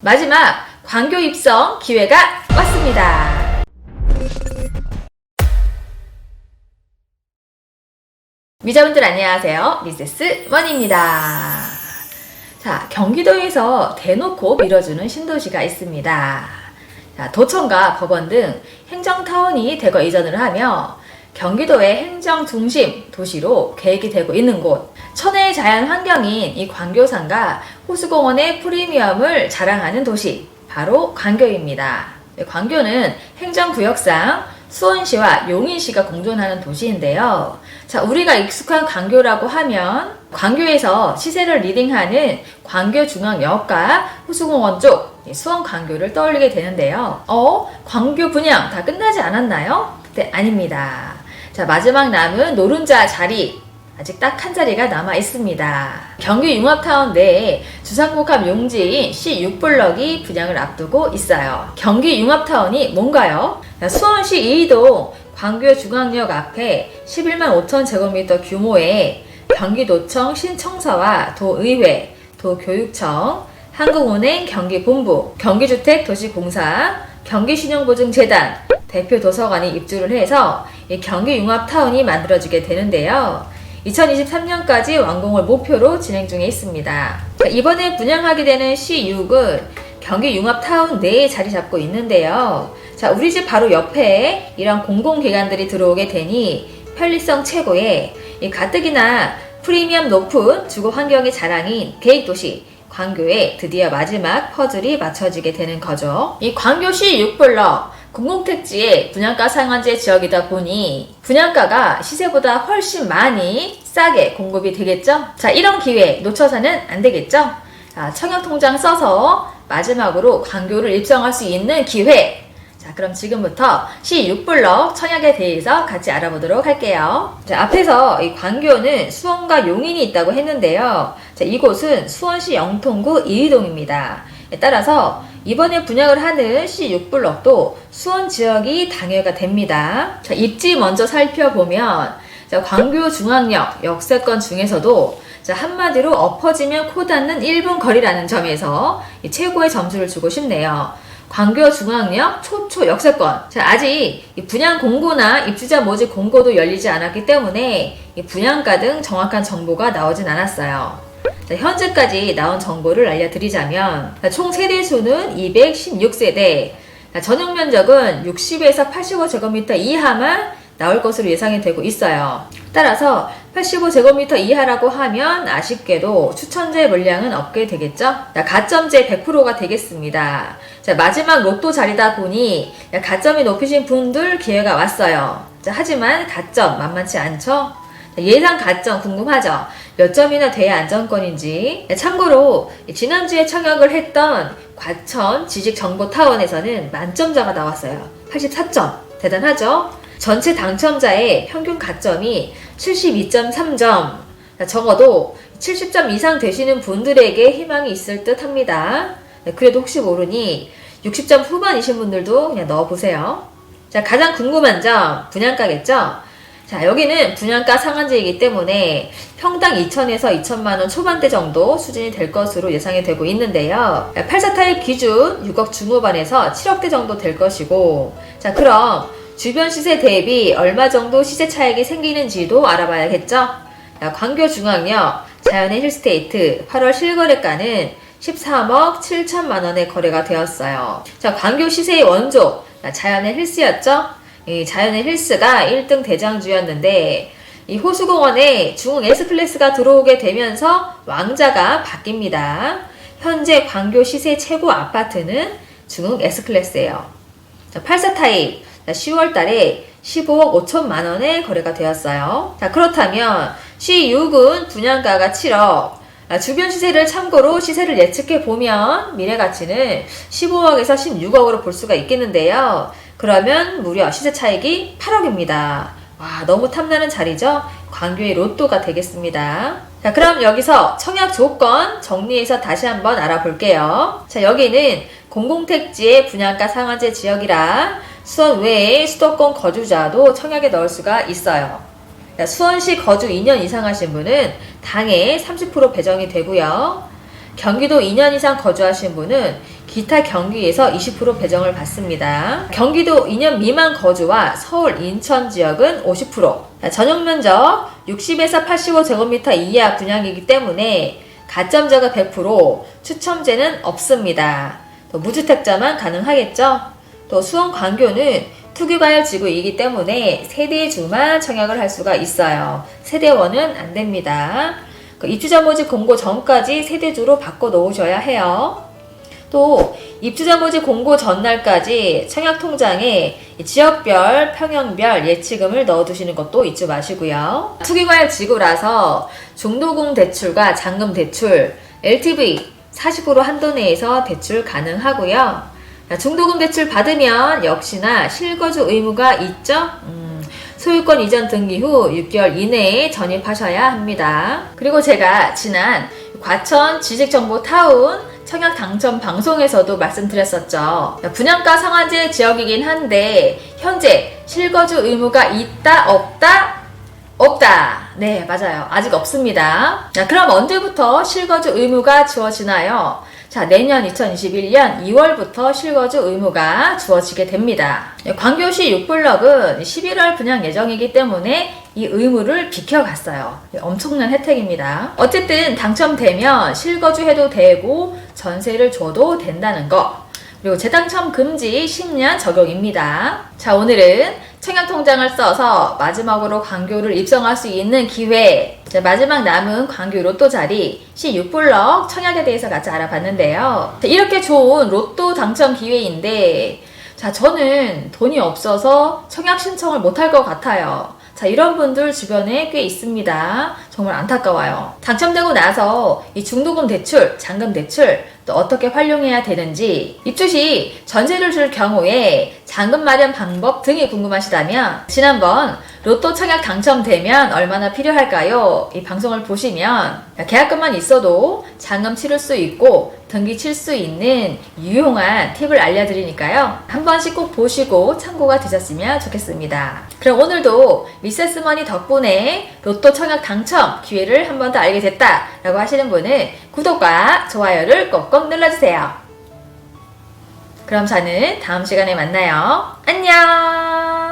마지막 광교 입성 기회가 왔습니다. 미자분들 안녕하세요. 미세스 원입니다. 자, 경기도에서 대놓고 밀어주는 신도시가 있습니다. 자, 도청과 법원 등 행정타운이 대거 이전을 하며 경기도의 행정 중심 도시로 계획이 되고 있는 곳, 천혜의 자연 환경인 이 광교산과 호수공원의 프리미엄을 자랑하는 도시, 바로 광교입니다. 광교는 행정구역상 수원시와 용인시가 공존하는 도시인데요. 자, 우리가 익숙한 광교라고 하면 광교에서 시세를 리딩하는 광교중앙역과 호수공원 쪽 수원 광교를 떠올리게 되는데요. 광교 분양 다 끝나지 않았나요? 네, 아닙니다. 자, 마지막 남은 노른자 자리, 아직 딱 한 자리가 남아 있습니다. 경기 융합타운 내에 주상복합 용지인 C6블럭이 분양을 앞두고 있어요. 경기 융합타운이 뭔가요? 수원시 이이동 광교중앙역 앞에 11만 5천 제곱미터 규모의 경기도청 신청사와 도의회, 도교육청, 한국은행 경기본부, 경기주택도시공사, 경기신용보증재단, 대표 도서관이 입주를 해서 이 경기융합타운이 만들어지게 되는데요. 2023년까지 완공을 목표로 진행 중에 있습니다. 자, 이번에 분양하게 되는 C6은 경기융합타운 내에 자리 잡고 있는데요. 자, 우리 집 바로 옆에 이런 공공기관들이 들어오게 되니 편리성 최고의 이 가뜩이나 프리미엄 높은 주거 환경이 자랑인 계획도시 광교에 드디어 마지막 퍼즐이 맞춰지게 되는 거죠. 이 광교시 6블럭 공공택지의 분양가 상한제 지역이다 보니 분양가가 시세보다 훨씬 많이 싸게 공급이 되겠죠? 자, 이런 기회 놓쳐서는 안 되겠죠? 자, 청약통장 써서 마지막으로 광교를 입성할 수 있는 기회. 자, 그럼 지금부터 C6블럭 청약에 대해서 같이 알아보도록 할게요. 자, 앞에서 이 광교는 수원과 용인이 있다고 했는데요. 자, 이곳은 수원시 영통구 이이동입니다. 따라서 이번에 분양을 하는 C6블럭도 수원 지역이 당해가 됩니다. 자, 입지 먼저 살펴보면 자, 광교중앙역 역세권 중에서도 자, 한마디로 엎어지면 코 닿는 1분 거리라는 점에서 최고의 점수를 주고 싶네요. 광교중앙역 초초 역세권. 자, 아직 분양 공고나 입주자 모집 공고도 열리지 않았기 때문에 분양가 등 정확한 정보가 나오진 않았어요. 자, 현재까지 나온 정보를 알려드리자면 총 세대수는 216세대, 전용 면적은 60에서 85제곱미터 이하만 나올 것으로 예상이 되고 있어요. 따라서 85제곱미터 이하라고 하면 아쉽게도 추천제 물량은 없게 되겠죠? 자, 가점제 100%가 되겠습니다. 자, 마지막 로또 자리다 보니 가점이 높으신 분들 기회가 왔어요. 자, 하지만 가점 만만치 않죠? 예상 가점 궁금하죠? 몇 점이나 돼야 안정권인지. 참고로 지난주에 청약을 했던 과천 지식정보타운에서는 만점자가 나왔어요. 84점. 대단하죠? 전체 당첨자의 평균 가점이 72.3점. 적어도 70점 이상 되시는 분들에게 희망이 있을 듯 합니다. 그래도 혹시 모르니 60점 후반이신 분들도 그냥 넣어보세요. 자, 가장 궁금한 점, 분양가겠죠? 자, 여기는 분양가 상한제이기 때문에 평당 2천에서 2천만원 초반대 정도 수준이 될 것으로 예상이 되고 있는데요. 84타입 기준 6억 중후반에서 7억대 정도 될 것이고, 자, 그럼 주변 시세 대비 얼마 정도 시세 차익이 생기는지도 알아봐야겠죠? 자, 광교중앙역 자연의 힐스테이트 8월 실거래가는 13억 7천만원에 거래가 되었어요. 자, 광교 시세의 원조, 자연의 힐스였죠? 이 자연의 힐스가 1등 대장주였는데 이 호수공원에 중흥 S클래스가 들어오게 되면서 왕자가 바뀝니다. 현재 광교 시세 최고 아파트는 중흥 S클래스예요. 84타입 10월 달에 15억 5천만 원에 거래가 되었어요. 자, 그렇다면 C6은 분양가가 7억. 주변 시세를 참고로 시세를 예측해 보면 미래 가치는 15억에서 16억으로 볼 수가 있겠는데요. 그러면 무려 시세 차익이 8억입니다. 와, 너무 탐나는 자리죠? 광교의 로또가 되겠습니다. 자, 그럼 여기서 청약 조건 정리해서 다시 한번 알아볼게요. 자, 여기는 공공택지의 분양가 상한제 지역이라 수원 외에 수도권 거주자도 청약에 넣을 수가 있어요. 자, 수원시 거주 2년 이상 하신 분은 당해 30% 배정이 되고요. 경기도 2년 이상 거주하신 분은 기타 경기에서 20% 배정을 받습니다. 경기도 2년 미만 거주와 서울, 인천 지역은 50%. 전용 면적 60에서 85제곱미터 이하 분양이기 때문에 가점자가 100%, 추첨제는 없습니다. 또 무주택자만 가능하겠죠? 또 수원 광교는 투기과열지구이기 때문에 세대주만 청약을 할 수가 있어요. 세대원은 안 됩니다. 입주자 모집 공고 전까지 세대주로 바꿔 놓으셔야 해요. 또 입주자 모집 공고 전날까지 청약통장에 지역별, 평형별 예치금을 넣어두시는 것도 잊지 마시고요. 투기과열 지구라서 중도금 대출과 잔금 대출, LTV 40% 한도 내에서 대출 가능하고요. 중도금 대출 받으면 역시나 실거주 의무가 있죠. 소유권 이전 등기 후 6개월 이내에 전입하셔야 합니다. 그리고 제가 지난 과천 지식정보타운 청약 당첨 방송에서도 말씀드렸었죠. 분양가 상한제 지역이긴 한데 현재 실거주 의무가 있다 없다? 없다. 네, 맞아요. 아직 없습니다. 자, 그럼 언제부터 실거주 의무가 주어지나요? 자, 내년 2021년 2월부터 실거주 의무가 주어지게 됩니다. 광교시 6블럭은 11월 분양 예정이기 때문에 이 의무를 비켜갔어요. 엄청난 혜택입니다. 어쨌든 당첨되면 실거주해도 되고 전세를 줘도 된다는 거. 그리고 재당첨 금지 10년 적용입니다. 자, 오늘은 청약통장을 써서 마지막으로 광교를 입성할 수 있는 기회. 자, 마지막 남은 광교 로또 자리 C6블럭 청약에 대해서 같이 알아봤는데요. 자, 이렇게 좋은 로또 당첨 기회인데, 자, 저는 돈이 없어서 청약 신청을 못할 것 같아요. 자, 이런 분들 주변에 꽤 있습니다. 정말 안타까워요. 당첨되고 나서 이 중도금 대출, 잔금 대출 또 어떻게 활용해야 되는지, 입주 시 전세를 줄 경우에 잔금 마련 방법 등이 궁금하시다면 지난번 로또 청약 당첨되면 얼마나 필요할까요? 이 방송을 보시면 계약금만 있어도 잔금 치를 수 있고 등기 칠 수 있는 유용한 팁을 알려드리니까요. 한 번씩 꼭 보시고 참고가 되셨으면 좋겠습니다. 그럼 오늘도 미세스머니 덕분에 로또 청약 당첨 기회를 한 번 더 알게 됐다 라고 하시는 분은 구독과 좋아요를 꼭꼭 눌러주세요. 그럼 저는 다음 시간에 만나요. 안녕.